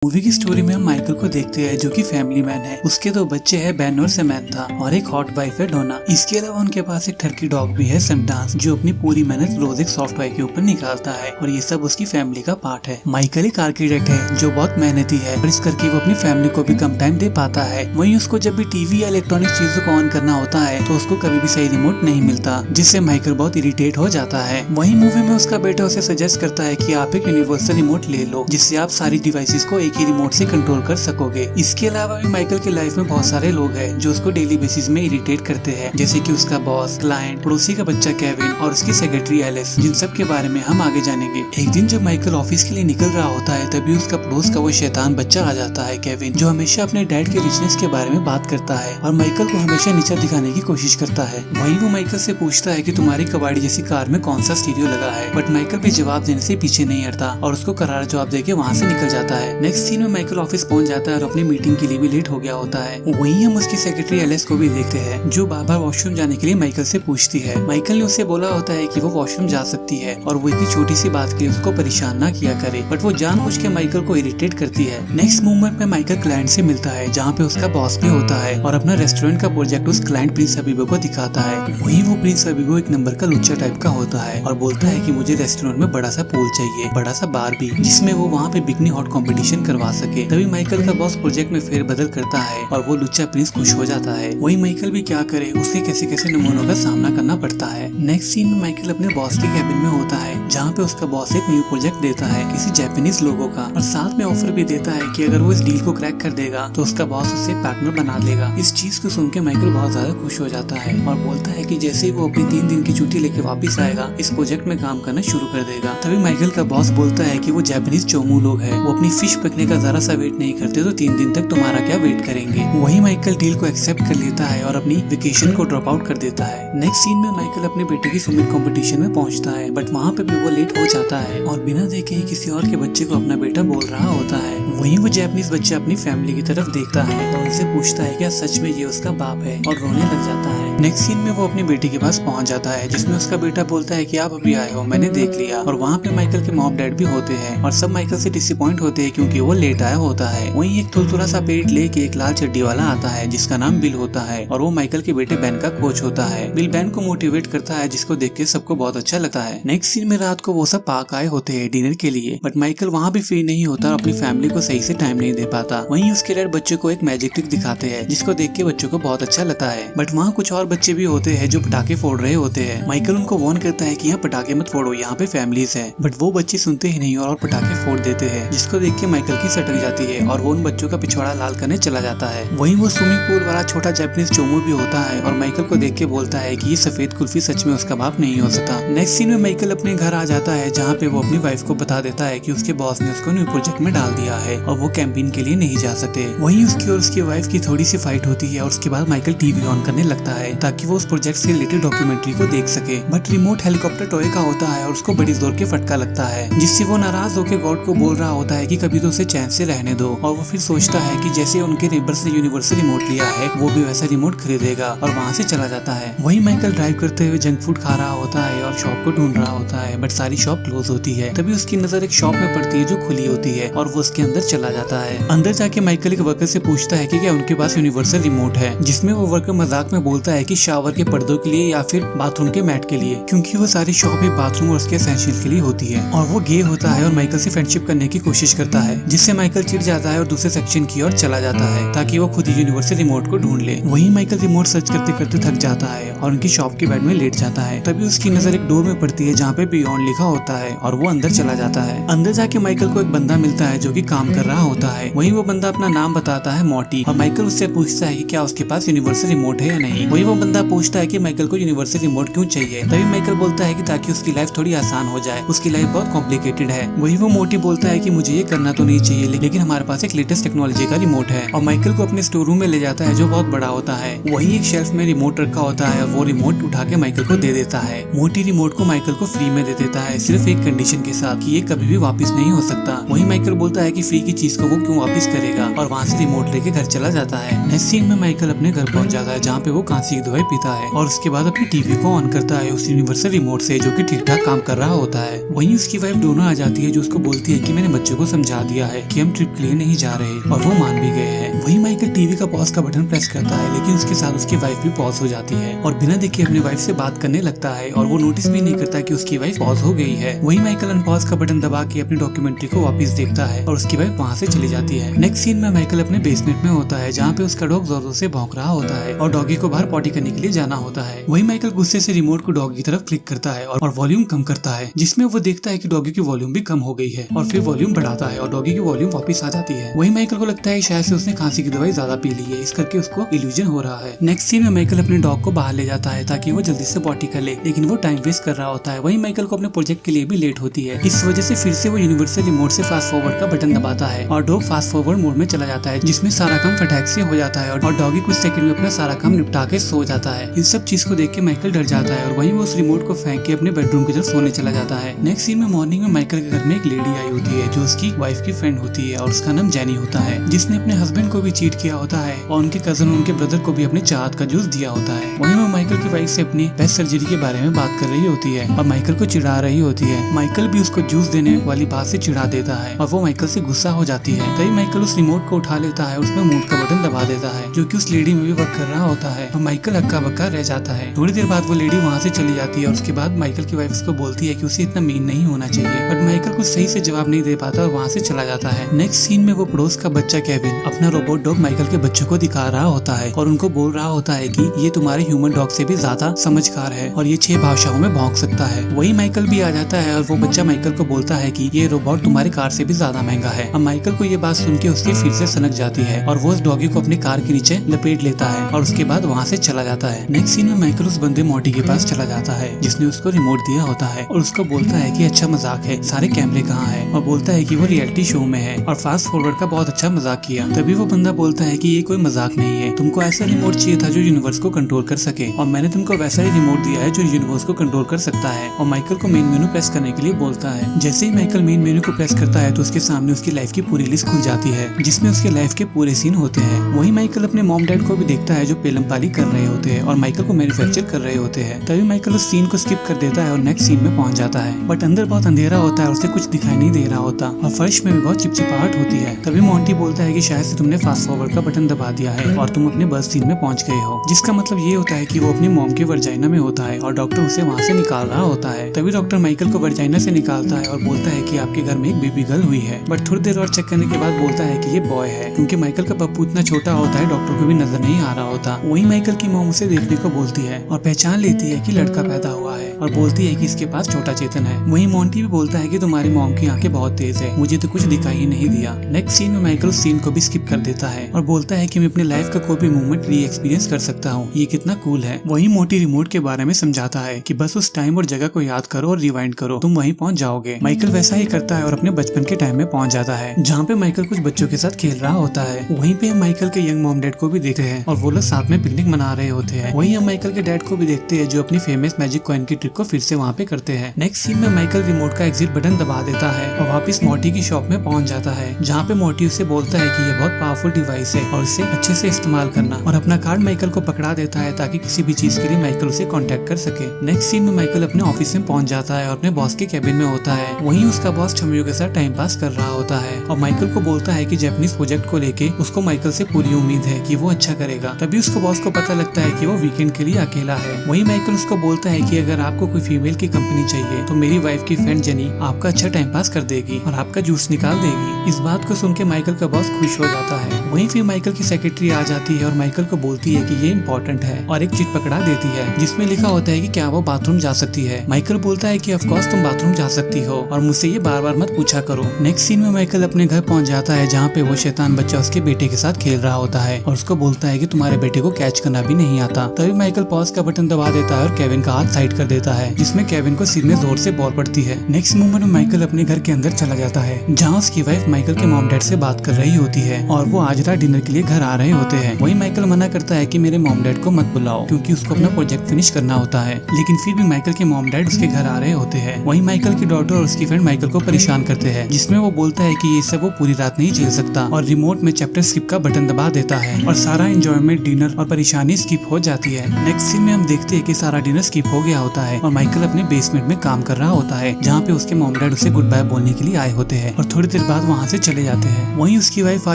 Movie की story में हम माइकल को देखते हैं जो कि फैमिली मैन है। उसके दो बच्चे हैं बेन और समंथा और एक हॉट वाइफ है डोना। इसके अलावा उनके पास एक टर्की डॉग भी है सनडांस जो अपनी पूरी मेहनत रोज एक सॉफ्टवेयर के ऊपर निकालता है और ये सब उसकी फैमिली का पार्ट है। माइकल एक आर्किटेक्ट है जो बहुत मेहनती है और इस करके वो अपनी फैमिली को भी कम टाइम दे पाता है। वहीं उसको जब भी टीवी या इलेक्ट्रॉनिक चीजों को ऑन करना होता है तो उसको कभी भी सही रिमोट नहीं मिलता, जिससे माइकल बहुत इरिटेट हो जाता है। वहीं मूवी में उसका बेटा उसे सजेस्ट करता है कि आप एक यूनिवर्सल रिमोट ले लो जिससे आप सारी डिवाइसेस को एक ही रिमोट से कंट्रोल कर सकोगे। इसके अलावा भी माइकल की लाइफ में बहुत सारे लोग हैं जो उसको डेली बेसिस में इरिटेट करते हैं, जैसे कि उसका बॉस, क्लाइंट, पड़ोसी का बच्चा केविन और उसकी सेक्रेटरी एलिस, जिन सब के बारे में हम आगे जानेंगे। एक दिन जब माइकल ऑफिस के लिए निकल रहा होता है तभी उसका पड़ोस का वो शैतान बच्चा आ जाता है केविन, जो हमेशा अपने डैड के रिचनेस के बारे में बात करता है और माइकल को हमेशा नीचा दिखाने की कोशिश करता है। वहीं वो माइकल से पूछता है कि तुम्हारी कबाड़ी जैसी कार में कौन सा स्टीरियो लगा है, बट माइकल भी जवाब देने से पीछे नहीं हटता और उसको करारा जवाब देके वहाँ से निकल जाता है। नेक्स्ट सीन में माइकल ऑफिस पहुंच जाता है और अपनी मीटिंग के लिए भी लेट हो गया होता है। वहीं हम उसकी सेक्रेटरी एलिस को भी देखते हैं जो बार बार वॉशरूम जाने के लिए माइकल से पूछती है। माइकल ने उससे बोला होता है कि वो वॉशरूम जा सकती है और वो इतनी छोटी सी बात के लिए उसको परेशान ना किया करे, बट वो जानबूझ के माइकल को इरिटेट करती है। नेक्स्ट मूवमेंट में माइकल क्लाइंट से मिलता है जहाँ पे उसका बॉस भी होता है और अपना रेस्टोरेंट का प्रोजेक्ट उस क्लाइंट प्रिंस अबीबो को दिखाता है। वहीं वो प्रिंस अबीबो एक नंबर का लुच्चा टाइप का होता है और बोलता है कि मुझे रेस्टोरेंट में बड़ा सा पूल चाहिए, बड़ा सा बार भी, जिसमें वो वहाँ पे बिकनी हॉट कंपटीशन करवा सके। तभी माइकल का बॉस प्रोजेक्ट में फेर बदल करता है और वो लुच्चा प्रिंस खुश हो जाता है। वही माइकल भी क्या करे, उसे कैसे कैसे नमूनों का सामना करना पड़ता है। नेक्स्ट सीन में माइकल अपने बॉस के कैबिन में होता है जहाँ पे उसका बॉस एक न्यू प्रोजेक्ट देता है किसी जापानीज लोगों का और साथ में ऑफर भी देता है कि अगर वो इस डील को क्रैक कर देगा तो उसका बॉस उसे पार्टनर बना देगा। इस चीज को सुन के माइकल बहुत ज्यादा खुश हो जाता है और बोलता है कि जैसे ही वो अपनी 3 दिन की छुट्टी लेके वापस आएगा इस प्रोजेक्ट में काम करना शुरू कर देगा। तभी माइकल का बॉस बोलता है कि वो जापानीज चोमू लोग हैं, वो अपनी फिश पकने का जरा सा वेट नहीं करते तो 3 दिन तक तुम्हारा क्या वेट करेंगे। वही माइकल डील को एक्सेप्ट कर लेता है और अपनी वेकेशन को ड्रॉप आउट कर देता है। नेक्स्ट सीन में माइकल अपने बेटे की स्विमिंग कंपटीशन में पहुंचता है, बट वहाँ पे भी वो लेट हो जाता है और बिना देखे ही किसी और के बच्चे को अपना बेटा बोल रहा होता है। वहीं वो जापानीज बच्चा अपनी फैमिली की तरफ देखता है और उनसे पूछता है क्या सच में ये उसका बाप है और रोने लग जाता है। नेक्स्ट सीन में वो अपनी बेटी के पास पहुंच जाता है जिसमें उसका बेटा बोलता है कि आप अभी आए हो, मैंने देख लिया। और वहाँ पे माइकल के मॉम डैड भी होते हैं और सब माइकल से डिसअपॉइंट होते हैं क्योंकि वो लेट आया होता है। वहीं एक थोड़ा सा पेट लेके एक लाल चड्डी वाला आता है जिसका नाम बिल होता है और वो माइकल के बेटे बेन का कोच होता है। बिल बेन को मोटिवेट करता है जिसको देख के सबको बहुत अच्छा लगता है। नेक्स्ट सीन में रात को वो सब पार्क आए होते हैं डिनर के लिए, बट माइकल वहाँ भी फ्री नहीं होता और अपनी फैमिली को सही से टाइम नहीं दे पाता। वहीं उसके डैड बच्चों को एक मैजिक ट्रिक दिखाते हैं जिसको देख के बच्चों को बहुत अच्छा लगता है, बट वहाँ कुछ और बच्चे भी होते हैं जो पटाखे फोड़ रहे होते हैं। माइकल उनको वार्न करता है कि यहाँ पटाखे मत फोड़ो, यहाँ पे फैमिलीज है, बट वो बच्चे सुनते ही नहीं और पटाखे फोड़ देते हैं, जिसको देख के माइकल की सटक जाती है और वो उन बच्चों का पिछवाड़ा लाल करने चला जाता है। वहीं वो स्विमिंग पूल वाला छोटा जापानीज चोमू भी होता है और माइकल को देख के बोलता है कि ये सफेद कुल्फी सच में उसका बाप नहीं हो सकता। नेक्स्ट सीन में माइकल अपने घर आ जाता है जहाँ पे वो अपनी वाइफ को बता देता है कि उसके बॉस ने उसको न्यू प्रोजेक्ट में डाल दिया है और वो कैंपेन के लिए नहीं जा सकते। वहीं उसकी और उसकी वाइफ की थोड़ी सी फाइट होती है और उसके बाद माइकल टीवी ऑन करने लगता है ताकि वो उस प्रोजेक्ट से रिलेटेड डॉक्यूमेंट्री को देख सके, बट रिमोट हेलीकॉप्टर टॉय का होता है और उसको बड़ी जोर के फटका लगता है जिससे वो नाराज होकर गॉड को बोल रहा होता है कि कभी तो उसे चैन से रहने दो। और वो फिर सोचता है कि जैसे उनके नेबर्स ने यूनिवर्सल रिमोट लिया है वो भी वैसा रिमोट खरीदेगा और वहाँ से चला जाता है। वहीं माइकल ड्राइव करते हुए जंक फूड खा रहा होता है और शॉप को ढूंढ रहा होता है, बट सारी शॉप क्लोज होती है। तभी उसकी नजर एक शॉप में पड़ती है जो खुली होती है और वो उसके अंदर चला जाता है। अंदर जाके माइकल एक वर्कर से पूछता है कि क्या उनके पास यूनिवर्सल रिमोट है, जिसमें वो वर्कर मजाक में बोलता है कि शावर के पर्दों के लिए या फिर बाथरूम के मैट के लिए, क्योंकि वो सारी शॉप एक बाथरूम और उसके एसेंशियल के लिए होती है। और वो गे होता है और माइकल से फ्रेंडशिप करने की कोशिश करता है, जिससे माइकल चिढ़ जाता है और दूसरे सेक्शन की ओर चला जाता है ताकि वो खुद ही यूनिवर्सल रिमोट को ढूंढ ले। वहीं माइकल रिमोट सर्च करते करते थक जाता है और उनकी शॉप के बेड में लेट जाता है। तभी उसकी नजर एक डोर में पड़ती है जहाँ पे बियॉन्ड लिखा होता है और वो अंदर चला जाता है। अंदर जाके माइकल को एक बंदा मिलता है जो कि काम कर रहा होता है। वहीं वो बंदा अपना नाम बताता है मॉटी और माइकल उससे पूछता है कि क्या उसके पास यूनिवर्सल रिमोट है या नहीं। वहीं वो बंदा पूछता है कि माइकल को यूनिवर्सल रिमोट क्यों चाहिए। तभी माइकल बोलता है कि ताकि उसकी लाइफ थोड़ी आसान हो जाए, उसकी लाइफ बहुत कॉम्प्लिकेटेड है। वही वो मोटी बोलता है कि मुझे ये करना तो नहीं चाहिए लेकिन हमारे पास एक लेटेस्ट टेक्नोलॉजी का रिमोट है और माइकल को अपने स्टोर रूम में ले जाता है जो बहुत बड़ा होता है। वही एक शेल्फ में रिमोट रखा होता है और वो रिमोट उठा के माइकल को दे देता है। मोटी रिमोट को माइकल को फ्री में दे देता है, सिर्फ एक कंडीशन के साथ कि ये कभी भी वापस नहीं हो सकता। वही माइकल बोलता है कि फ्री की चीज को वो क्यों वापस करेगा, और वहाँ से रिमोट लेके घर चला जाता है। नेक्स्ट सीन में माइकल अपने घर पहुंच जाता है जहाँ पे वो कांसी की दवाई पीता है और उसके बाद अपनी टीवी को ऑन करता है उस यूनिवर्सल रिमोट से जो कि ठीक ठाक काम कर रहा होता है। वहीं उसकी वाइफ डोना आ जाती है जो उसको बोलती है कि मैंने बच्चों को समझा दिया है कि हम ट्रिप के लिए नहीं जा रहे, और वो मान भी गए हैं। वहीं माइकल टीवी का पॉज का बटन प्रेस करता है लेकिन उसके साथ उसकी वाइफ भी पॉज हो जाती है और बिना देखे अपनी वाइफ से बात करने लगता है और वो नोटिस भी नहीं करता कि उसकी वाइफ पॉज हो गई है। वहीं माइकल अनपॉज का बटन दबा के अपनी डॉक्यूमेंट्री को वापस देखता है और उसकी वाइफ वहाँ से चली जाती है। नेक्स्ट सीन में माइकल अपने बेसमेंट में होता है जहाँ पे उसका डॉग जोरों से भौंक रहा होता है और डॉगी को बाहर पॉटी करने के लिए जाना होता है। वहीं माइकल गुस्से से रिमोट को डॉगी की तरफ क्लिक करता है और वॉल्यूम कम करता है, जिसमें वो देखता है कि डॉगी की वॉल्यूम भी कम हो गई है और फिर वॉल्यूम बढ़ाता है और डॉगी की वॉल्यूम वापस आ जाती है। वहीं माइकल को लगता है शायद से उसने खांसी की दवाई ज्यादा पी ली है, इस करके उसको इल्यूजन हो रहा है। नेक्स्ट सीन में माइकल अपने डॉग को बाहर ले जाता है ताकि वो जल्दी से पॉटी कर ले, लेकिन वो टाइम वेस्ट कर रहा होता है। वहीं माइकल को अपने प्रोजेक्ट के लिए भी लेट होती है, इस वजह से फिर से वो यूनिवर्सल रिमोट से फास्ट फॉरवर्ड का बटन दबाता है और डॉग फास्ट फॉरवर्ड मोड में चला जाता है जिसमें सारा काम फटाक से हो जाता है और डॉगी कुछ सेकंड में अपना सारा काम निपटा के सो जाता है। इस सब चीज को देख के माइकल डर जाता है और वहीं वो उस रिमोट को फेंक के अपने बेडरूम की तरफ सोने चला जाता है। नेक्स्ट सीन में मॉर्निंग में माइकल के घर में एक लेडी आई होती है जो उसकी वाइफ की फ्रेंड होती है और उसका नाम जेनी होता है, जिसने अपने हस्बैंड को भी चीट किया होता है और उनके कजन उनके ब्रदर को भी अपने चाहत का जूस दिया होता है। वहीं वो माइकल की वाइफ से अपनी बेस्ट सर्जरी के बारे में बात कर रही होती है और माइकल को चिढ़ा रही होती है। माइकल भी उसको जूस देने वाली बात से चिढ़ा देता है और वो माइकल से गुस्सा हो जाती है। तभी माइकल उस रिमोट को उठा लेता है, उसमें मूड का बटन दबा देता है जो कि उस लेडी में भी वर्क कर रहा होता है और माइकल हक्का बक्का रह जाता है। थोड़ी देर बाद वो लेडी वहाँ से चली जाती है और उसके बाद माइकल की वाइफ उसको बोलती है कि उसे इतना मीन नहीं होना चाहिए, बट माइकल कुछ सही से जवाब नहीं दे पाता और वहाँ से चला जाता है। नेक्स्ट सीन में वो पड़ोस का बच्चा केविन अपना रोबोट डॉग माइकल के बच्चों को दिखा रहा होता है और उनको बोल रहा होता है कि ये तुम्हारे ह्यूमन डॉग से भी ज्यादा समझदार है और ये 6 भाषाओं में भौंक सकता है। वही माइकल भी आ जाता है और वो बच्चा माइकल को बोलता है कि ये रोबोट तुम्हारी कार से भी ज्यादा महंगा है। अब माइकल को ये बात सुन के उसकी फिर से सनक जाती है और वो उस डॉगी को अपनी कार के नीचे लपेट लेता है और उसके बाद वहाँ से चला जाता है। नेक्स्ट सीन में माइकल उस बंदे मोटी के पास चला जाता है जिसने उसको रिमोट दिया होता है और उसको बोलता है कि अच्छा मजाक है, सारे कैमरे कहाँ है, और बोलता है कि वो रियलिटी शो में है और फास्ट फॉरवर्ड का बहुत अच्छा मजाक किया। तभी वो बंदा बोलता है कि ये कोई मजाक नहीं है, तुमको ऐसा रिमोट चाहिए था जो यूनिवर्स को कंट्रोल कर सके और मैंने तुमको वैसा ही रिमोट दिया है जो यूनिवर्स को कंट्रोल कर सकता है। और माइकल को मेन मेनू प्रेस करने के लिए बोलता है। जैसे ही माइकल मेन मेनू को प्रेस करता है तो उसके सामने उसकी लाइफ की पूरी लिस्ट खुल जाती है जिसमें उसके लाइफ के पूरे सीन होते हैं। वही माइकल अपने मॉम डैड को भी देखता है जो पेलम पाली कर रहे होते हैं और माइकल को मैन्युफैक्चर कर रहे होते हैं। तभी माइकल उस सीन को स्किप कर देता है और नेक्स्ट सीन में पहुंच जाता है, बट अंदर बहुत अंधेरा होता है और उसे कुछ दिखाई नहीं दे रहा होता और फर्श में भी बहुत चिपचिपाहट होती है। तभी मोंटी बोलता है कि शायद से तुमने फास्ट फॉरवर्ड का बटन दबा दिया है और तुम अपने बर्थ सीन में पहुंच गए हो, जिसका मतलब ये होता है कि वो अपनी मॉम के वर्जाइना में होता है और डॉक्टर उसे वहाँ से निकाल रहा होता है। तभी डॉक्टर माइकल को वर्जाइना से निकालता है और बोलता है कि आपके घर में एक बेबी गर्ल हुई है, बट थोड़ी देर और चेक करने के बाद बोलता है कि ये बॉय है, क्योंकि माइकल का पप्पू इतना छोटा होता है डॉक्टर को भी नजर नहीं आ रहा होता। वही माइकल की मॉम उसे देखने को बोलती है और पहचान लेती है कि लड़का पैदा हुआ है और बोलती है कि इसके पास छोटा चेतन है। वही मोंटी भी बोलता है कि तुम्हारी मॉम की आंखें बहुत तेज है, मुझे तो कुछ दिखाई ही नहीं दिया। नेक्स्ट सीन में माइकल उस सीन को भी स्किप कर देता है और बोलता है कि मैं अपने लाइफ का कोई भी मूवमेंट री एक्सपीरियंस कर सकता हूँ, ये कितना कूल है। वही मोटी रिमोट के बारे में समझाता है कि बस उस टाइम और जगह को याद करो और रिवाइंड करो, तुम वहीं पहुंच जाओगे। माइकल वैसा ही करता है और अपने बचपन के टाइम में पहुंच जाता है जहाँ पे माइकल कुछ बच्चों के साथ खेल रहा होता है। वहीं पे हम माइकल के यंग मॉम डैड को भी देखते हैं और वो लोग साथ में पिकनिक मना रहे होते हैं। वहीं हम माइकल के डैड को भी देखते हैं जो अपनी फेमस मैजिक कॉइन की ट्रिक को फिर से वहाँ पे करते हैं। नेक्स्ट सीन में माइकल रिमोट का एग्जिट बटन दबा देता है और वापस मोटी की शॉप में पहुंच जाता है जहाँ पे मोटी उसे बोलता है कि ये बहुत पावरफुल डिवाइस है और इसे अच्छे से इस्तेमाल करना, और अपना कार्ड माइकल को पकड़ा देता है ताकि किसी भी चीज के लिए माइकल उसे कांटेक्ट कर सके। नेक्स्ट सीन में माइकल अपने ऑफिस में पहुंच जाता है और अपने बॉस के कैबिन में होता है। वहीं उसका बॉस छमियों के साथ टाइम पास कर रहा होता है और माइकल को बोलता है कि जापानीज प्रोजेक्ट को लेके उसको माइकल से पूरी उम्मीद है कि वो अच्छा करेगा। तभी उसको बॉस को पता लगता है कि वो वीकेंड के लिए अकेला है। वहीं माइकल उसको बोलता है कि अगर आपको कोई फीमेल की कंपनी चाहिए तो मेरी वाइफ की फ्रेंड जेनी आपका अच्छा टाइम पास कर देगी और आपका जूस निकाल देगी। इस बात को सुन के माइकल का बॉस खुश हो जाता है। वहीं फिर माइकल की सेक्रेटरी आ जाती है और माइकल को बोलती है कि ये इम्पोर्टेंट है और एक चिट पकड़ा देती है जिसमें लिखा होता है कि क्या वो बाथरूम जा सकती है। माइकल बोलता है कि ऑफ कोर्स तुम बाथरूम जा सकती हो और मुझसे ये बार बार मत पूछा करो। नेक्स्ट सीन में माइकल अपने घर पहुंच जाता है जहाँ पे वो शैतान बच्चा उसके बेटे के साथ खेल रहा होता है और उसको बोलता है कि तुम्हारे बेटे को कैच करना भी नहीं आता। तभी माइकल पॉज का बटन दबा देता है और केविन का हाथ साइड कर देता होता है जिसमें केविन को सिर में जोर से बॉल पड़ती है। नेक्स्ट मोमेंट में माइकल अपने घर के अंदर चला जाता है जहाँ उसकी वाइफ माइकल के मॉम डैड से बात कर रही होती है और वो आज रात डिनर के लिए घर आ रहे होते हैं। वही माइकल मना करता है कि मेरे मॉम डैड को मत बुलाओ क्योंकि उसको अपना प्रोजेक्ट फिनिश करना होता है, लेकिन फिर भी माइकल के मॉम डैड उसके घर आ रहे होते हैं। वही माइकल की डॉटर और उसकी फ्रेंड माइकल को परेशान करते हैं जिसमें वो बोलता है कि ये सब वो पूरी रात नहीं झेल सकता और रिमोट में चैप्टर स्किप का बटन दबा देता है और सारा एंजॉयमेंट, डिनर और परेशानी स्किप हो जाती है। नेक्स्ट सीन में हम देखते हैं कि सारा डिनर स्किप हो गया होता है और माइकल अपने बेसमेंट में काम कर रहा होता है जहाँ पे उसके मॉम डैड उसे गुड बाय बोलने के लिए आए होते हैं और थोड़ी देर बाद वहाँ से चले जाते हैं। वहीं उसकी वाइफ आ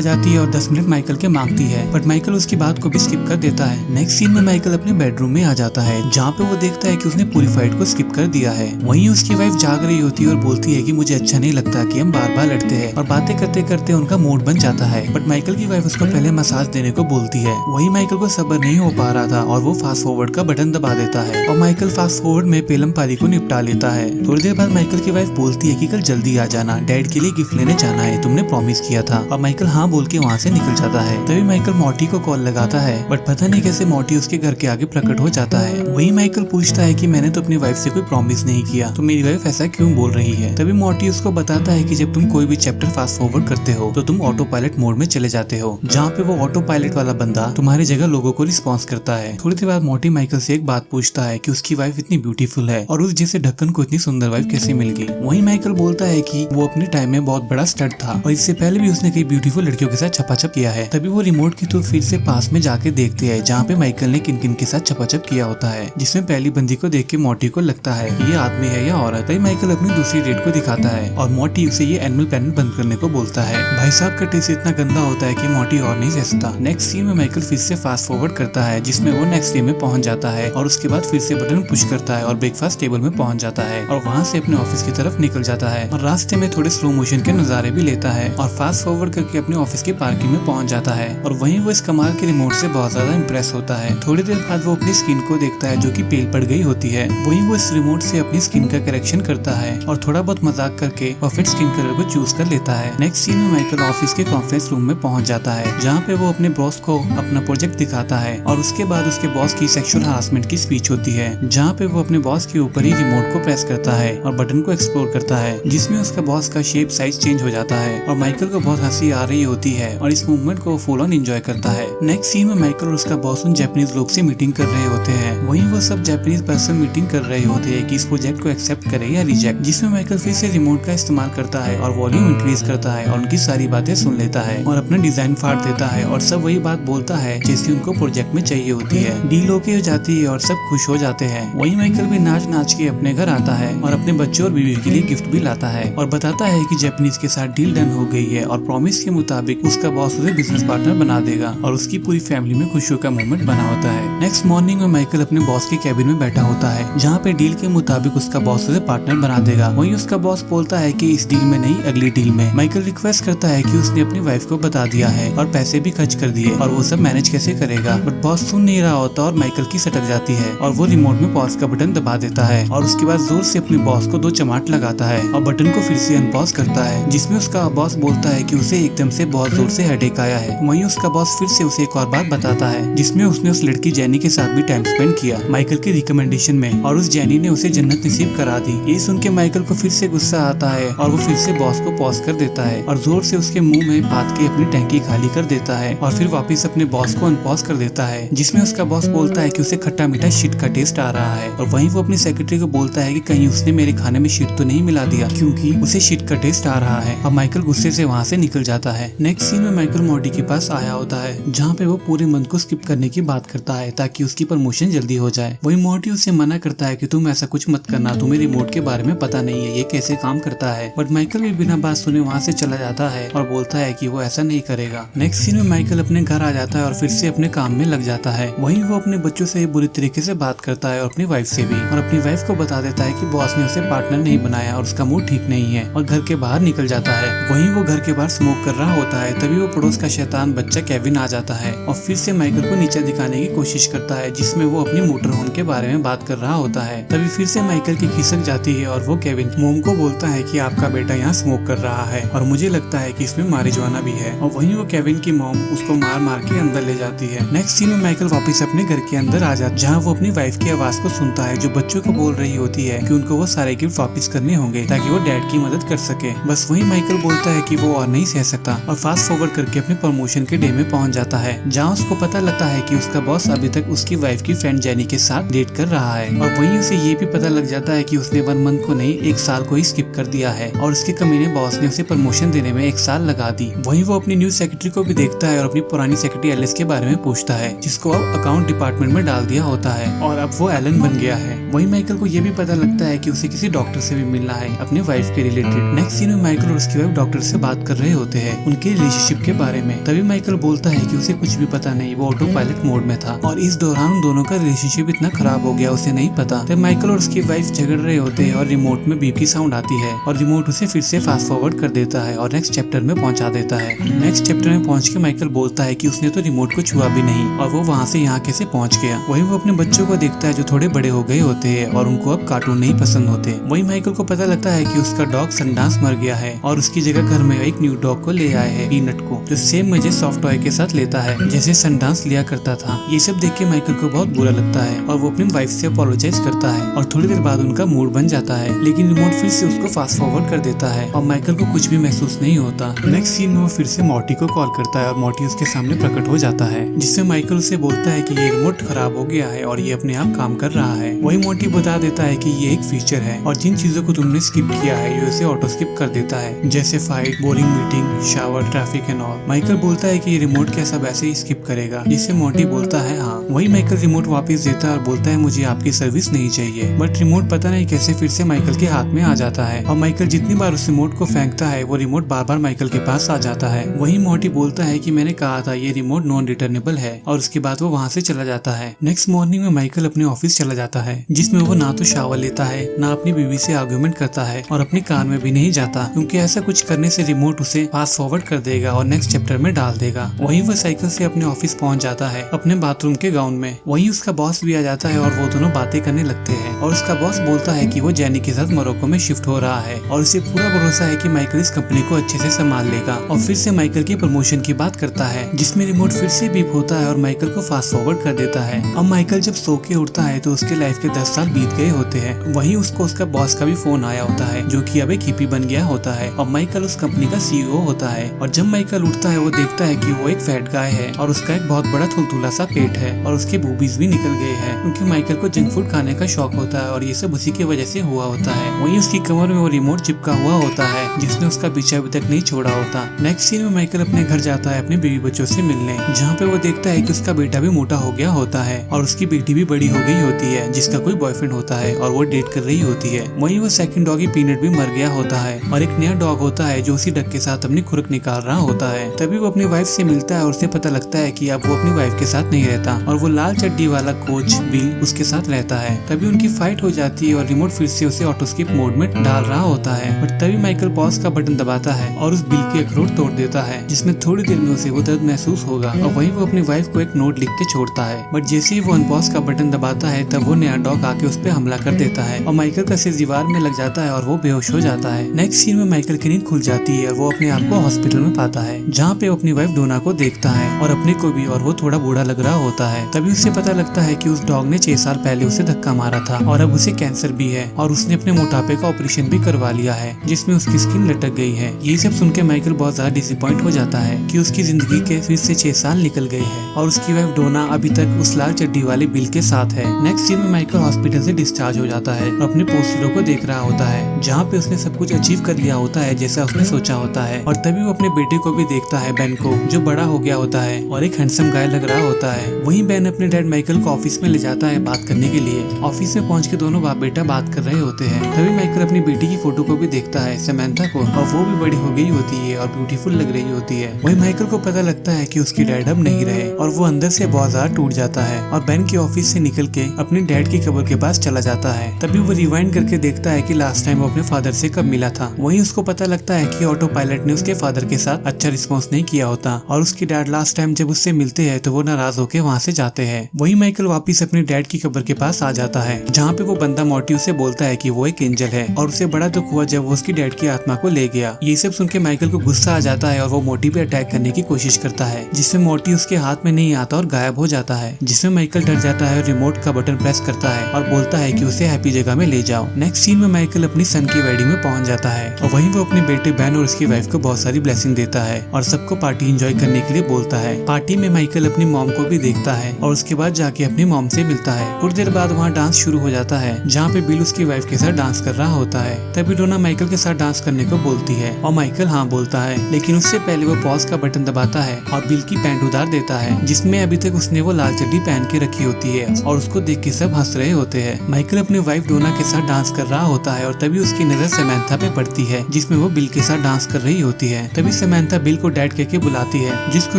जाती है और 10 मिनट माइकल के मांगती है बट माइकल उसकी बात को भी स्किप कर देता है। नेक्स्ट सीन में माइकल अपने बेडरूम में आ जाता है जहाँ पे वो देखता है कि उसने पूरी फाइट को स्किप कर दिया है। वहीं उसकी वाइफ जाग रही होती है और बोलती है कि मुझे अच्छा नहीं लगता कि हम बार बार लड़ते हैं और बातें करते करते उनका मूड बन जाता है बट माइकल की वाइफ उसको पहले मसाज देने को बोलती है। वही माइकल को सब्र नहीं हो पा रहा था और वो फास्ट फॉरवर्ड का बटन दबा देता है और माइकल फास्ट फॉरवर्ड में पेलम पारी को निपटा लेता है। थोड़ी देर बाद माइकल की वाइफ बोलती है कि कल जल्दी आ जाना, डैड के लिए गिफ्ट लेने जाना है, तुमने प्रॉमिस किया था। और माइकल हाँ बोल के वहाँ से निकल जाता है। तभी माइकल मॉर्टी को कॉल लगाता है बट पता नहीं कैसे मॉर्टी उसके घर के आगे प्रकट हो जाता है। वही माइकल पूछता है कि मैंने तो अपनी वाइफ से कोई प्रॉमिस नहीं किया तो मेरी वाइफ ऐसा क्यों बोल रही है। तभी मॉर्टी उसको बताता है कि जब तुम कोई भी चैप्टर फास्ट फॉरवर्ड करते हो तो तुम ऑटो पायलट मोड में चले जाते हो जहाँ पे वो ऑटो पायलट वाला बंदा तुम्हारी जगह लोगों को रिस्पॉन्स करता है। थोड़ी देर बाद मॉर्टी माइकल से एक बात पूछता है कि उसकी वाइफ इतनी ब्यूटीफुल है और उस जैसे ढक्कन को इतनी सुंदर वाइफ कैसे मिल गई। वही माइकल बोलता है कि वो अपने टाइम में बहुत बड़ा स्टड था और इससे पहले भी उसने कई ब्यूटीफुल लड़कियों के साथ छपाछप किया है। तभी वो रिमोट की तो फिर से पास में जाके देखते हैं जहाँ पे माइकल ने किन किन के साथ छपाछप किया होता है, जिसमें पहली बंदी को देख के मॉर्टी को लगता है ये आदमी है या औरत है। माइकल अपनी दूसरी डेट को दिखाता है और मॉर्टी उसे ये एनिमल प्लैनेट बंद करने को बोलता है। भाई साहब का टेस्ट इतना गंदा होता है कि मॉर्टी और नहीं सह सकता। नेक्स्ट सीन में माइकल फिर से फास्ट फॉरवर्ड करता है जिसमें वो नेक्स्ट डे में पहुंच जाता है और उसके बाद फिर से बटन पुश करता है और ब्रेकफास्ट टेबल में पहुंच जाता है और वहाँ से अपने ऑफिस की तरफ निकल जाता है और रास्ते में थोड़े स्लो मोशन के नजारे भी लेता है और फास्ट फॉरवर्ड करके अपने ऑफिस की पार्किंग में पहुंच जाता है और वहीं वो इस कमाल के रिमोट से बहुत ज्यादा इंप्रेस होता है। थोड़ी देर बाद वो अपनी स्किन को देखता है जो कि पेल पड़ गई होती है। वहीं वो इस रिमोट से अपनी स्किन का करेक्शन करता है और थोड़ा बहुत मजाक करके परफेक्ट स्किन कलर को चूज कर लेता है। नेक्स्ट सीन में माइकल ऑफिस के कॉन्फ्रेंस रूम में पहुंच जाता है जहाँ पे वो अपने बॉस को अपना प्रोजेक्ट दिखाता है और उसके बाद उसके बॉस की सेक्सुअल हरासमेंट की स्पीच होती है जहाँ पे वो अपने बॉस के ऊपर ही रिमोट को प्रेस करता है और बटन को एक्सप्लोर करता है जिसमें उसका बॉस का शेप साइज चेंज हो जाता है और माइकल को बहुत हंसी आ रही होती है और इस मूवमेंट को फुल ऑन एंजॉय करता है। नेक्स्ट सीन में माइकल और उसका बॉस उन जापानीज लोग से मीटिंग कर रहे होते हैं। वहीं वो सब जापानीज पर्सन मीटिंग कर रहे होते हैं कि इस प्रोजेक्ट को एक्सेप्ट करे या रिजेक्ट, जिसमें माइकल फिर से रिमोट का इस्तेमाल करता है और वॉल्यूम इंक्रीज करता है और उनकी सारी बातें सुन लेता है और अपना डिजाइन फाड़ देता है और सब वही बात बोलता है जैसी उनको प्रोजेक्ट में चाहिए होती है। डील ओके हो जाती है और सब खुश हो जाते हैं। वहीं माइकल भी नाच नाच के अपने घर आता है और अपने बच्चों और बीवी के लिए गिफ्ट भी लाता है और बताता है कि जापानीज के साथ डील डन हो गई है और प्रॉमिस के मुताबिक उसका बॉस उसे बिजनेस पार्टनर बना देगा और उसकी पूरी फैमिली में खुशियों का मोमेंट बना होता है। नेक्स्ट मॉर्निंग में माइकल अपने बॉस के कैबिन में बैठा होता है जहाँ पे डील के मुताबिक उसका बॉस उसे पार्टनर बना देगा। वहीं उसका बॉस बोलता है कि इस डील में नहीं अगली डील में। माइकल रिक्वेस्ट करता है कि उसने अपनी वाइफ को बता दिया है और पैसे भी खर्च कर दिए और वो सब मैनेज कैसे करेगा, बट बॉस सुन नहीं रहा होता और माइकल की सटक जाती है और वो रिमोट में पॉज का बटन दबा देता है और उसके बाद जोर से अपने बॉस को 2 चमाट लगाता है और बटन को फिर से अनपॉज करता है जिसमें उसका बॉस बोलता है कि उसे एकदम से बहुत जोर से हेडेक आया है। वहीं उसका बॉस फिर से उसे एक और बात बताता है जिसमें उसने उस लड़की जेनी के साथ भी टाइम स्पेंड किया माइकल की रिकमेंडेशन में और उस जेनी ने उसे जन्नत नसीब करा दी। ये सुन के माइकल को फिर से गुस्सा आता है और वो फिर से बॉस को पॉज कर देता है और जोर से उसके मुंह में बात के अपनी टैंकी खाली कर देता है और फिर वापस अपने बॉस को अनपॉज कर देता है जिसमें उसका बॉस बोलता है कि उसे खट्टा मीठा शिट का टेस्ट आ रहा है और वहीं वो अपनी सेक्रेटरी को बोलता है कि कहीं उसने मेरे खाने में शिट तो नहीं मिला दिया क्योंकि उसे शिट का टेस्ट आ रहा है। अब माइकल गुस्से से वहाँ से निकल जाता है। नेक्स्ट सीन में माइकल मॉर्टी के पास आया होता है जहाँ पे वो पूरे मंथ को स्किप करने की बात करता है ताकि उसकी प्रमोशन जल्दी हो जाए। वही मॉर्टी उसे मना करता है कि तुम ऐसा कुछ मत करना, तुम्हें रिमोट के बारे में पता नहीं है ये कैसे काम करता है, बट माइकल भी बिना बात सुने वहाँ से चला जाता है और बोलता है कि वो ऐसा नहीं करेगा। नेक्स्ट सीन में माइकल अपने घर आ जाता है और फिर से अपने काम में लग जाता है। वहीं वो अपने बच्चों से बुरी तरीके से बात करता है और अपनी वाइफ से भी, और अपनी वाइफ को बता देता है कि बॉस ने उसे पार्टनर नहीं बनाया और उसका मूड ठीक नहीं है और घर के बाहर निकल जाता है। वहीं वो घर के बाहर स्मोक कर रहा होता है तभी वो पड़ोस का शैतान बच्चा केविन आ जाता है और फिर से माइकल को नीचे दिखाने की कोशिश करता है जिसमें वो अपनी मोटर होम के बारे में बात कर रहा होता है। तभी फिर से माइकल की खिसक जाती है और वो केविन मोम को बोलता है कि आपका बेटा यहाँ स्मोक कर रहा है और मुझे लगता है कि इसमें मारिजुआना भी है, और वहीं वो केविन की मॉम उसको मार मार के अंदर ले जाती है। नेक्स्ट सीन में माइकल वापस अपने घर के अंदर आ जाता है जहाँ वो अपनी वाइफ की आवाज को सुनता है जो बच्चों को बोल रही होती है कि उनको वो सारे गिफ्ट वापस करने होंगे ताकि वो डैड की मदद कर सके। बस वही माइकल बोलता है कि वो और नहीं सह सकता और फास्ट फॉरवर्ड करके अपने प्रमोशन के डे में पहुंच जाता है, जहां उसको पता लगता है कि उसका बॉस अभी तक उसकी वाइफ की फ्रेंड जेनी के साथ डेट कर रहा है। और वहीं उसे ये भी पता लग जाता है कि उसने 1 मंथ को नहीं 1 साल को ही स्किप कर दिया है और उसके कमीने बॉस ने उसे प्रमोशन देने में 1 साल लगा दी। वहीं वो अपनी न्यू सेक्रेटरी को भी देखता है और अपनी पुरानी सेक्रेटरी एलिस के बारे में पूछता है, जिसको अब अकाउंट डिपार्टमेंट में डाल दिया होता है और अब वो एलन बन गया है। वहीं माइकल को ये भी पता लगता है कि उसे किसी डॉक्टर से भी मिलना है अपने वाइफ के रिलेटेड। नेक्स्ट सीन में माइकल और उसकी वाइफ डॉक्टर से बात कर रहे होते हैं उनके रिलेशनशिप के बारे में। तभी माइकल बोलता है कि उसे कुछ भी पता नहीं, वो ऑटो पायलट मोड में था और इस दौरान उन दोनों का रिलेशनशिप इतना खराब हो गया उसे नहीं पता। तब माइकल और उसकी वाइफ झगड़ रहे होते हैं और रिमोट में बीप की साउंड आती है और रिमोट उसे फिर से फास्ट फॉरवर्ड कर देता है और नेक्स्ट चैप्टर में पहुंचा देता है। नेक्स्ट चैप्टर में पहुंच के माइकल बोलता है कि उसने तो रिमोट को छुआ भी नहीं और वो वहाँ से यहाँ कैसे पहुँच गया। वही वो अपने बच्चों को देखता है जो थोड़े बड़े हो गए होते हैं और उनको अब कार्टून नहीं पसंद होते। वही माइकल को पता लगता है कि उसका डॉग सनडांस मर गया है और उसकी जगह घर में एक न्यू डॉग को ले आए हैं, पीनट को, जो सेम मजे सॉफ्ट टॉय के साथ लेता है जैसे सनडांस लिया करता था। ये सब देख के माइकल को बहुत बुरा लगता है और वो अपनी वाइफ से अपोलोजाइज करता है और थोड़ी देर बाद उनका मूड बन जाता है, लेकिन रिमोट फिर से उसको फास्ट फॉरवर्ड कर देता है और माइकल को कुछ भी महसूस नहीं होता। नेक्स्ट सीन में वो फिर से मॉर्टी को कॉल करता है और मॉर्टी उसके सामने प्रकट हो जाता है, जिससे माइकल उसे बोलता है कि ये रिमोट खराब हो गया है और ये अपने आप काम कर रहा है। वही मॉर्टी बता देता है कि ये एक फीचर है और जिन चीजों को तुमने स्किप किया है ये उसे ऑटो स्किप कर देता है, जैसे fight, boring meeting, shower, traffic and all. Michael बोलता है कि ये रिमोट क्या सब ऐसे ही स्किप करेगा, जिससे मॉर्टी बोलता है हाँ। वही माइकल रिमोट वापस देता है और बोलता है मुझे आपकी सर्विस नहीं चाहिए, बट रिमोट पता नहीं कैसे फिर से माइकल के हाथ में आ जाता है और माइकल जितनी बार उस रिमोट को फेंकता है वो रिमोट बार बार माइकल के पास आ जाता है। वही मॉर्टी बोलता है कि मैंने कहा था ये रिमोट नॉन रिटर्नेबल है और उसके बाद वो वहाँ से चला जाता है। नेक्स्ट मॉर्निंग में माइकल अपने ऑफिस चला जाता है, जिसमें वो ना तो शावर लेता है ना अपनी बीवी से आर्गुमेंट करता है और अपनी कार में भी नहीं जाता, क्योंकि ऐसा कुछ करने से रिमोट उसे फास्ट फॉरवर्ड कर देगा और नेक्स्ट चैप्टर में डाल देगा। वहीं वो साइकिल से अपने ऑफिस पहुंच जाता है अपने बाथरूम के गाउन में। वहीं उसका बॉस भी आ जाता है और वो दोनों बातें करने लगते हैं और उसका बॉस बोलता है कि वो जेनी के साथ मोरक्को में शिफ्ट हो रहा है और उसे पूरा भरोसा है कि माइकल इस कंपनी को अच्छे से संभाल लेगा। और फिर से माइकल की प्रमोशन की बात करता है, जिसमें रिमोट फिर से बीप होता है और माइकल को फास्ट फॉरवर्ड कर देता है। अब माइकल जब सो के उठता है तो उसके लाइफ के 10 साल बीत गए होते हैं। वहीं उसको उसका बॉस का भी फोन आया होता है, जो कि अब एक हिप्पी बन गया होता है और माइकल उस कंपनी का सीईओ होता है। और जब माइकल उठता है वो देखता है कि वो एक फैट गाय है और उसका एक बहुत बड़ा थुलथुला सा पेट है और उसके बूबीज भी निकल गए हैं, क्योंकि माइकल को जंक फूड खाने का शौक होता है और ये सब उसी की वजह से हुआ होता है। वहीं उसकी कमर में वो रिमोट चिपका हुआ होता है जिसने उसका पीछा अभी तक नहीं छोड़ा होता। नेक्स्ट सीन में माइकल अपने घर जाता है अपने बीवी बच्चों से मिलने, जहाँ पे वो देखता है कि उसका बेटा भी मोटा हो गया होता है और उसकी बेटी भी बड़ी हो गई होती है, जिसका कोई बॉयफ्रेंड होता है और वो डेट कर रही होती है। वहीं वो सेकंड डॉगी पीनट भी मर गया होता है और एक नया डॉग होता है जो उसी डक के साथ अपनी खुराक निकाल रहा होता है। तभी वो अपनी वाइफ से मिलता है और उसे पता लगता है कि अब वो अपनी वाइफ के साथ नहीं रहता और वो लाल चड्डी वाला कोच बिल उसके साथ रहता है। तभी उनकी फाइट हो जाती है और रिमोट फिर से उसे ऑटो स्किप मोड में डाल रहा होता है, बट तभी माइकल पॉज का बटन दबाता है और उस बिल की अखरोट तोड़ देता है, जिसमें थोड़ी देर में उसे वो दर्द महसूस होगा और वहीं वो अपनी वाइफ को एक नोट लिख के छोड़ता है। बट जैसे ही वो अनपॉज का बटन दबाता है तब वो नया डॉग आके उस पर हमला कर देता है और माइकल का सिर दीवार में लग जाता है और वो बेहोश हो जाता है। नेक्स्ट सीन में माइकल की नींद खुल जाती है और वो अपने आप को हॉस्पिटल में पाता है, जहाँ पे वो अपनी वाइफ डोना को देखता है और अपने को भी, और वो थोड़ा बूढ़ा लग रहा होता है। तभी उसे पता लगता है कि उस डॉग ने 6 साल पहले उसे धक्का मारा था और अब उसे कैंसर भी है और उसने अपने मोटापे का ऑपरेशन भी करवा लिया है, जिसमें उसकी स्किन लटक गई है। ये सब सुन के माइकल बहुत ज्यादा डिसअपॉइंट हो जाता है कि उसकी जिंदगी के फिर से 6 साल निकल गए हैं और उसकी वाइफ डोना अभी तक उस लाल चड्डी वाले बिल के साथ है। नेक्स्ट सीन में माइकल हॉस्पिटल से डिस्चार्ज हो जाता है और अपने पोस्टरों को देख रहा होता है, जहाँ पे उसने सब कुछ अचीव कर लिया होता है जैसा उसने सोचा होता है। और तभी वो अपने बेटे को भी देखता है, बेन को, जो बड़ा हो गया होता है और एक हैंडसम गाय लग रहा होता है। वहीं बेन अपने डैड माइकल को ऑफिस में ले जाता है बात करने के लिए। ऑफिस में पहुंच के दोनों बाप बेटा बात कर रहे होते हैं। तभी माइकल अपनी बेटी की फोटो को भी देखता है, समंथा को, और वो भी बड़ी हो गई होती है और ब्यूटीफुल लग रही होती है। वहीं माइकल को पता लगता है कि उसकी डैड अब नहीं रहे और वो अंदर से बहुत ज्यादा टूट जाता है और बेन के ऑफिस से निकल के अपने डैड की कब्र के पास चला जाता है। तभी वो रिवाइंड करके देखता है कि लास्ट टाइम वो अपने फादर से कब मिला था। वहीं उसको पता लगता है कि ऑटो पायलट ने उसके फादर के साथ अच्छा रिस्पॉन्स नहीं किया होता और उसकी डैड लास्ट टाइम जब उससे मिलते हैं तो वो नाराज होकर वहाँ से जाते हैं। वहीं माइकल वापिस अपने डैड की कब्र के पास आ जाता है, जहाँ पे वो बंदा मॉर्टी उसे बोलता है कि वो एक एंजल है और उसे बड़ा दुख हुआ जब वो उसकी डैड की आत्मा को ले गया। ये सब सुन के माइकल को गुस्सा आ जाता है और वो मोटी पे अटैक करने की कोशिश करता है, जिसमें मोटी उसके हाथ में नहीं आता और गायब हो जाता है, जिसमें माइकल डर जाता है और रिमोट का बटन प्रेस करता करता है और बोलता है कि उसे हैप्पी जगह में ले जाओ। नेक्स्ट सीन में माइकल अपनी सन की वेडिंग में पहुंच जाता है और वहीं वो अपने बेटे बेन और उसकी वाइफ को बहुत सारी ब्लेसिंग देता है और सबको पार्टी एंजॉय करने के लिए बोलता है। पार्टी में माइकल अपनी मॉम को भी देखता है और उसके बाद जाके अपनी मॉम से मिलता है। कुछ देर बाद वहाँ डांस शुरू हो जाता है जहाँ पे बिल उसकी वाइफ के साथ डांस कर रहा होता है। तभी डोना माइकल के साथ डांस करने को बोलती है और माइकल हाँ बोलता है, लेकिन उससे पहले वो पॉज का बटन दबाता है और बिल की पैंट उतार देता है जिसमें अभी तक उसने वो लाल चड्डी पहन के रखी होती है और उसको देख के सब हंस रहे होते हैं। माइकल अपनी वाइफ डोना के साथ डांस कर रहा होता है और तभी उसकी नजर समंथा पे पड़ती है जिसमें वो बिल के साथ डांस कर रही होती है। तभी समंथा बिल को डैड कह के बुलाती है जिसको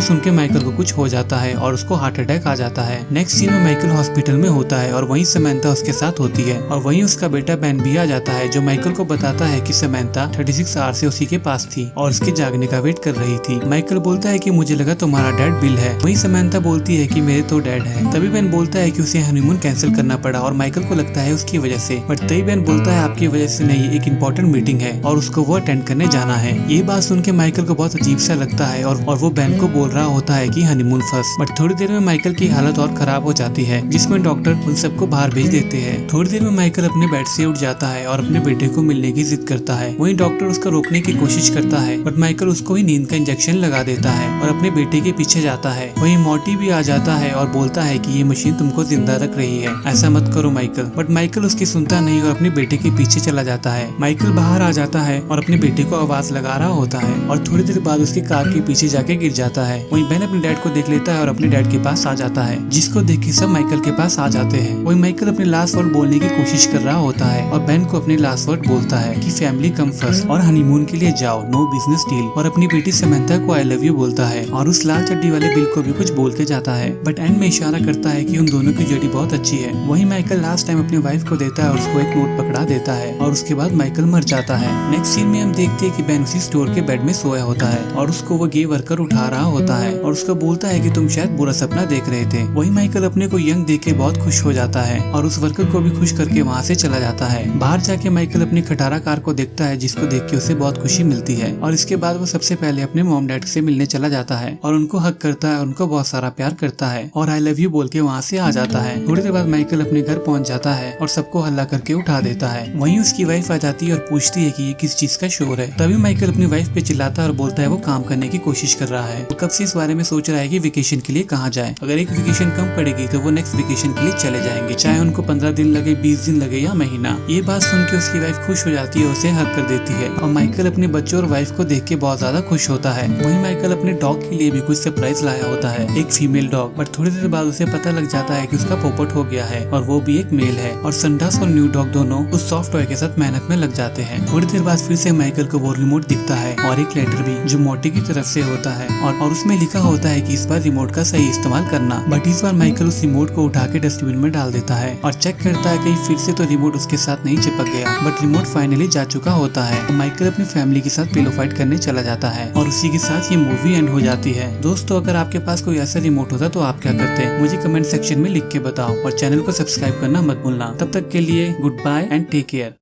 सुन के माइकल को कुछ हो जाता है और उसको हार्ट अटैक आ जाता है। नेक्स्ट सीन में माइकल हॉस्पिटल में होता है और वहीं समंथा उसके साथ होती है और वहीं उसका बेटा बेन भी आ जाता है जो माइकल को बताता है कि समंथा 36 आवर से उसी के पास थी और उसके जागने का वेट कर रही थी। माइकल बोलता है कि मुझे लगा तुम्हारा डैड बिल है। वहीं समंथा बोलती है कि मेरे तो डैड है। तभी बेन बोलता है कि उसे हनीमून कैंसिल करना पड़ा और माइकल को लगता है उसकी वजह से, बट तभी बेन बोलता है आपकी वजह से नहीं, एक इम्पोर्टेंट मीटिंग है और उसको वो अटेंड करने जाना है। ये बात सुन के माइकल को बहुत अजीब सा लगता है और वो बेन को बोल रहा होता है कि हनीमून फर्स्ट। बट थोड़ी देर में माइकल की हालत और खराब हो जाती है जिसमें डॉक्टर उन सबको बाहर भेज देते हैं। थोड़ी देर में माइकल अपने बेड से उठ जाता है और अपने बेटे को मिलने की जिद करता है। वहीं डॉक्टर उसको रोकने की कोशिश करता है बट माइकल उसको ही नींद का इंजेक्शन लगा देता है और अपने बेटे के पीछे जाता है। वहीं मॉर्टी भी आ जाता है और बोलता है कि ये मशीन तुमको जिंदा रख रही है, ऐसा मत करो माइकल। बट माइकल उसकी सुनता नहीं और अपने बेटे के पीछे चला जाता है। माइकल बाहर आ जाता है और अपने बेटे को आवाज लगा रहा होता है और थोड़ी देर बाद उसकी कार के पीछे जाके गिर जाता है। वहीं बेन अपने डैड को देख लेता है और अपने डैड के पास आ जाता है जिसको देख के सब माइकल के पास आ जाते हैं। वहीं माइकल अपने लास्ट वर्ड बोलने की कोशिश कर रहा होता है और बेन को अपने लास्ट वर्ड बोलता है कि फैमिली कम फर्स्ट और हनीमून के लिए जाओ, नो बिजनेस डील, और अपनी बेटी समंथा को आई लव यू बोलता है और उस लाल चड्डी वाले बिल को भी कुछ बोल के जाता है बट एंड में इशारा करता है कि उन दोनों की जोड़ी बहुत अच्छी है। वहीं माइकल लास्ट टाइम अपनी वाइफ को देता है और उसको एक नोट पकड़ा देता है और उसके बाद माइकल मर जाता है। नेक्स्ट सीन में हम देखते हैं कि बेन उसी स्टोर के बेड में सोया होता है और उसको वो गे वर्कर उठा रहा होता है और उसको बोलता है कि तुम शायद बुरा सपना देख रहे थे। वहीं माइकल अपने को यंग देख के बहुत खुश हो जाता है और उस वर्कर को भी खुश करके वहाँ से चला जाता है। बाहर जाके माइकल अपनी खटारा कार को देखता है जिसको देख के उसे बहुत खुशी मिलती है और इसके बाद वो सबसे पहले अपने मॉम डैड से मिलने चला जाता है और उनको हक करता है, उनको बहुत सारा प्यार करता है और आई लव यू बोल के वहाँ से आ जाता है। थोड़ी देर बाद माइकल अपने घर पहुँच जाता है और सबको हल्ला करके उठा देता है। वहीं उसकी वाइफ आ जाती है और पूछती है कि ये किस चीज का शोर है। तभी माइकल अपनी वाइफ पे चिल्लाता है और बोलता है वो काम करने की कोशिश कर रहा है, वो कब से इस बारे में सोच रहा है कि वेकेशन के लिए कहाँ जाए। अगर एक वेकेशन कम पड़ेगी तो वो नेक्स्ट वेकेशन के लिए चले जाएंगे, चाहे उनको 15 दिन लगे, 20 दिन लगे या महीना। ये बात सुन के उसकी वाइफ खुश हो जाती है, उसे हक कर देती है और माइकल अपने बच्चों और वाइफ को देख के बहुत ज्यादा खुश होता है। वहीं माइकल अपने डॉग के लिए भी कुछ सरप्राइज लाया होता है, एक फीमेल डॉग, बट थोड़ी देर बाद उसे पता लग जाता है कि उसका पोपट हो गया है और वो भी एक मेल है और संडास और न्यू डॉग दोनों उस सॉफ्ट टॉय के साथ मेहनत में लग जाते हैं। थोड़ी देर बाद फिर से माइकल को वो रिमोट दिखता है और एक लेटर भी जो मोटी की तरफ से होता है और उसमें लिखा होता है कि इस बार रिमोट का सही इस्तेमाल करना। बट इस बार माइकल उस रिमोट को उठा के डस्टबिन में डाल देता है और चेक करता है कहीं फिर से तो रिमोट उसके साथ नहीं चिपक गया, बट रिमोट फाइनली जा चुका होता है। माइकल अपनी फैमिली के साथ पिलो फाइट करने चला जाता है और उसी के साथ ये मूवी एंड हो जाती है। दोस्तों, अगर आपके पास कोई ऐसा रिमोट होता तो आप क्या करते, मुझे कमेंट सेक्शन में लिख के बताओ और चैनल को सब्सक्राइब करना मत भूलना। तब तक के लिए goodbye and take care.